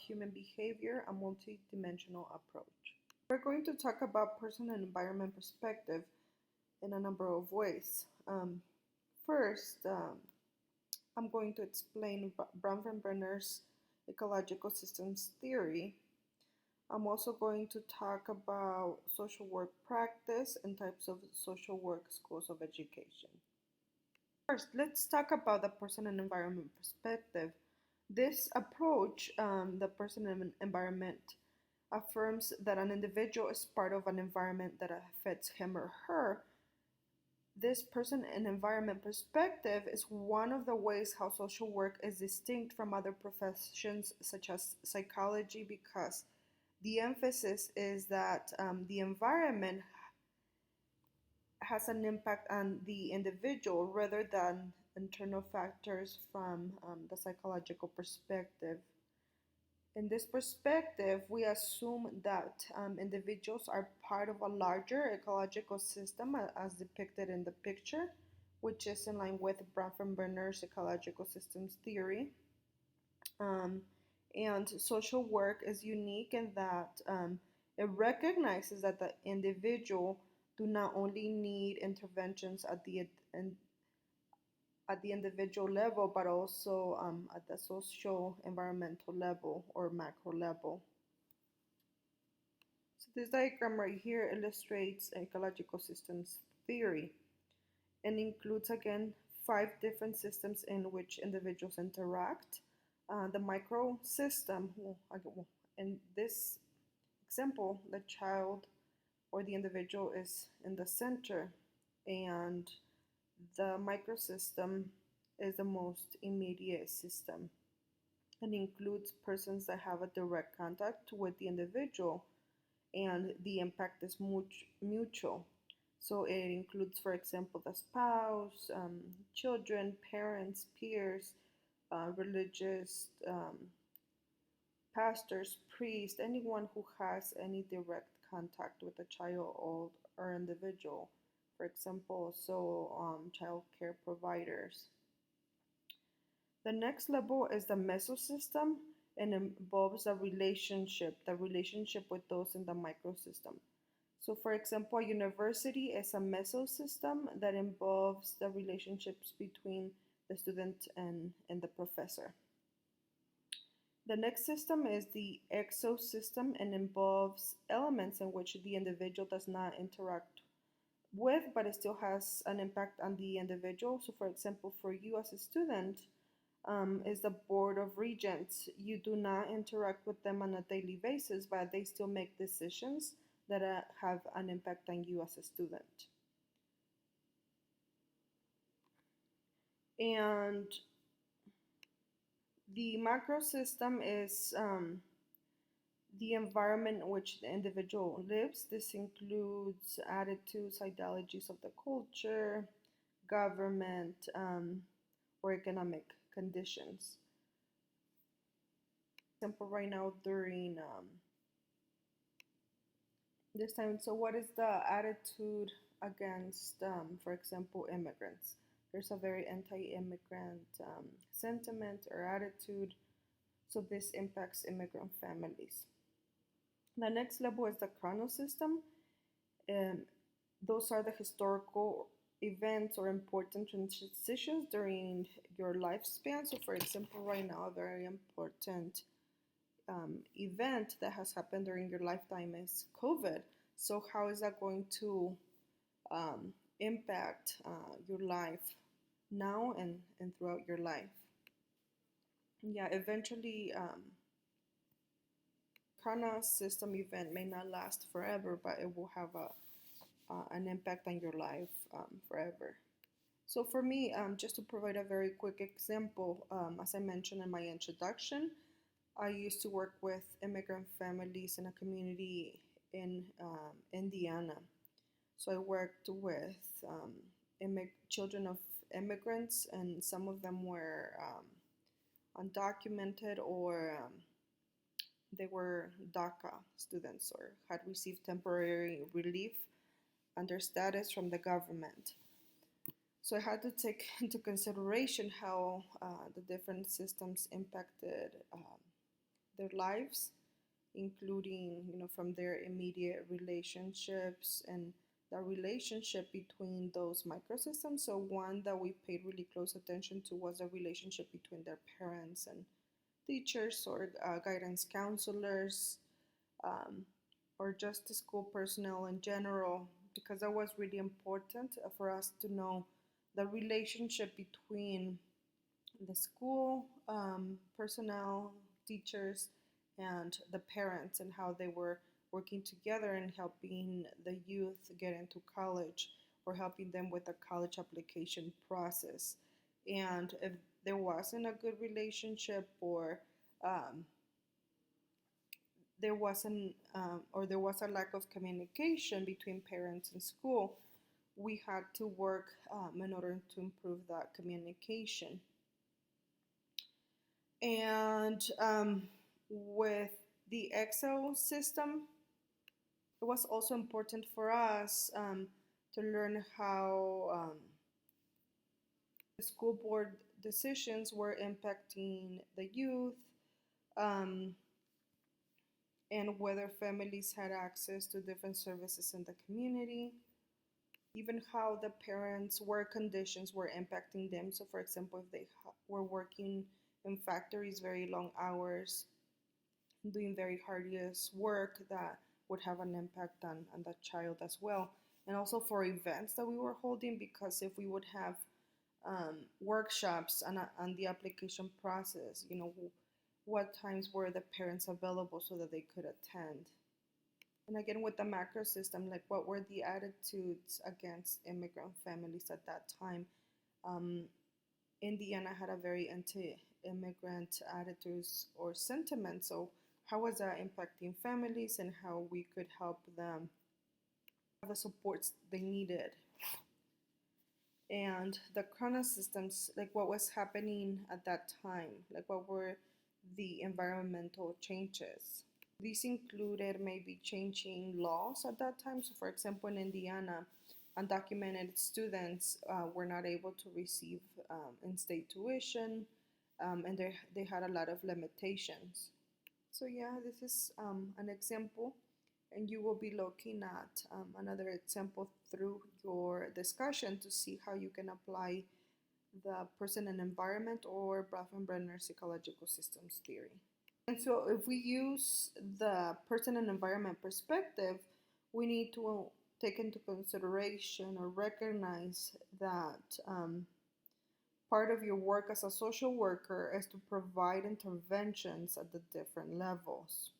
human behavior, a multidimensional approach. We're going to talk about person and environment perspective in a number of ways. First, I'm going to explain Bronfenbrenner's ecological systems theory. I'm also going to talk about social work practice and types of social work schools of education. First, let's talk about the person and environment perspective. This approach, the person and environment, affirms that an individual is part of an environment that affects him or her. This person and environment perspective is one of the ways how social work is distinct from other professions such as psychology, because the emphasis is that the environment has an impact on the individual rather than internal factors from the psychological perspective. In this perspective, we assume that individuals are part of a larger ecological system as depicted in the picture, which is in line with Bronfenbrenner's ecological systems theory. Um, and social work is unique in that it recognizes that the individual do not only need interventions at the individual level, but also at the social environmental level or macro level. So this diagram right here illustrates ecological systems theory and includes again 5 different systems in which individuals interact. The micro system, in this example, the child or the individual is in the center, and the microsystem is the most immediate system and includes persons that have a direct contact with the individual, and the impact is mutual. So it includes, for example, the spouse, children, parents, peers, religious pastors, priests, anyone who has any direct contact with a child or individual. For example, child care providers. The next level is the mesosystem and involves the relationship with those in the microsystem. So, for example, a university is a mesosystem that involves the relationships between the student and the professor. The next system is the exosystem and involves elements in which the individual does not interact with, but it still has an impact on the individual. So, for example, for you as a student, is the Board of Regents. You do not interact with them on a daily basis, but they still make decisions that have an impact on you as a student. And the macro system is the environment in which the individual lives. This includes attitudes, ideologies of the culture, government, or economic conditions. For example, right now during this time, so what is the attitude against, for example, immigrants? There's a very anti-immigrant sentiment or attitude, so this impacts immigrant families. The next level is the chronosystem. Those are the historical events or important transitions during your lifespan. So, for example, right now, a very important event that has happened during your lifetime is COVID. So, how is that going to impact your life now and throughout your life? Yeah, eventually, Chronos system event may not last forever, but it will have an impact on your life forever. So for me, just to provide a very quick example, as I mentioned in my introduction, I used to work with immigrant families in a community in Indiana. So I worked with children of immigrants, and some of them were undocumented or they were DACA students or had received temporary relief under status from the government. So I had to take into consideration how the different systems impacted their lives, including, from their immediate relationships and the relationship between those microsystems. So one that we paid really close attention to was the relationship between their parents and teachers or guidance counselors, um, or just the school personnel in general, because that was really important for us to know the relationship between the school personnel, teachers, and the parents, and how they were working together and helping the youth get into college or helping them with the college application process. And if there wasn't a good relationship, or um, there was a lack of communication between parents and school, we had to work in order to improve that communication. And with the Excel system, it was also important for us to learn how the school board decisions were impacting the youth, um, and whether families had access to different services in the community, even how the parents' work conditions were impacting them. So, for example, if they were working in factories very long hours, doing very arduous work, that would have an impact on the child as well. And also for events that we were holding, because if we would have workshops on the application process, what times were the parents available so that they could attend. And again, with the macro system, like what were the attitudes against immigrant families at that time? Um, Indiana had a very anti-immigrant attitudes or sentiments. So how was that impacting families, and how we could help them have the supports they needed? And the chrono systems, like what was happening at that time, like what were the environmental changes. These included maybe changing laws at that time. So, for example, in Indiana, undocumented students were not able to receive in-state tuition, and they had a lot of limitations. So, yeah, this is an example, and you will be looking at another example through your discussion to see how you can apply the person and environment or Brenner's ecological systems theory. And so, if we use the person and environment perspective, we need to take into consideration or recognize that part of your work as a social worker is to provide interventions at the different levels.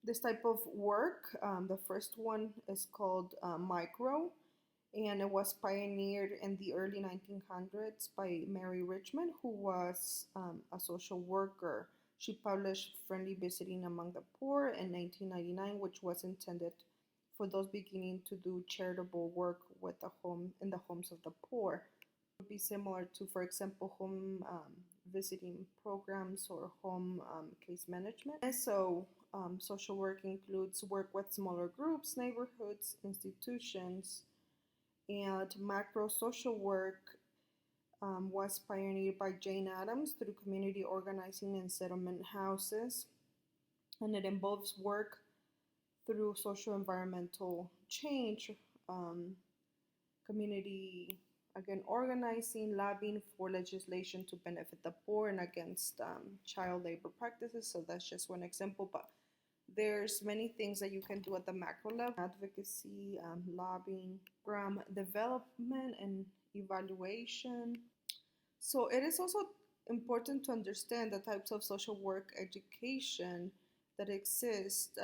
This type of work, the first one is called micro, and it was pioneered in the early 1900s by Mary Richmond, who was a social worker. She published Friendly Visiting Among the Poor in 1999, which was intended for those beginning to do charitable work with the home in the homes of the poor. It would be similar to, for example, home visiting programs or home case management. And so social work includes work with smaller groups, neighborhoods, institutions, and macro social work was pioneered by Jane Addams through community organizing and settlement houses, and it involves work through social environmental change, um, community, again, organizing, lobbying for legislation to benefit the poor and against child labor practices. So that's just one example, but there's many things that you can do at the macro level: advocacy, lobbying, program development, and evaluation. So it is also important to understand the types of social work education that exist.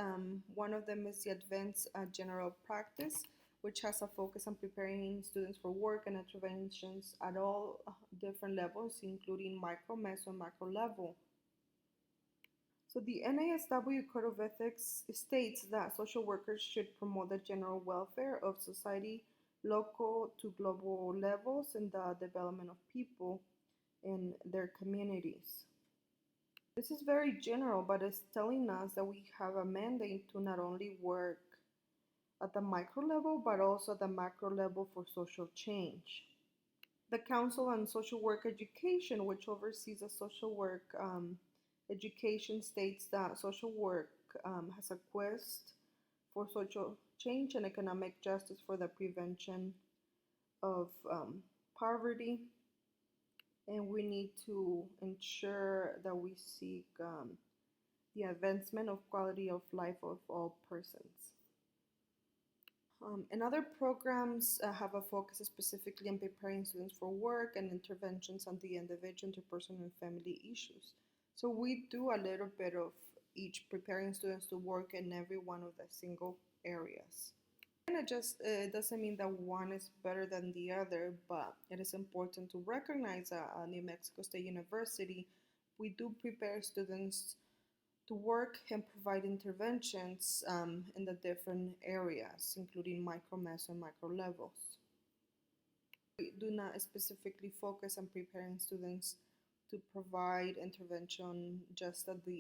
One of them is the advanced general practice, which has a focus on preparing students for work and interventions at all different levels, including micro, meso, and macro level. So the NASW Code of Ethics states that social workers should promote the general welfare of society, local to global levels, and the development of people in their communities. This is very general, but it's telling us that we have a mandate to not only work at the micro level, but also at the macro level for social change. The Council on Social Work Education, which oversees the social work Education states that social work has a quest for social change and economic justice for the prevention of poverty, and we need to ensure that we seek the advancement of quality of life of all persons. And other programs have a focus specifically on preparing students for work and interventions on the individual, interpersonal, and family issues. So we do a little bit of each, preparing students to work in every one of the single areas. And it just doesn't mean that one is better than the other, but it is important to recognize that at New Mexico State University, we do prepare students to work and provide interventions in the different areas, including micro, meso, and macro levels. We do not specifically focus on preparing students to provide intervention just at the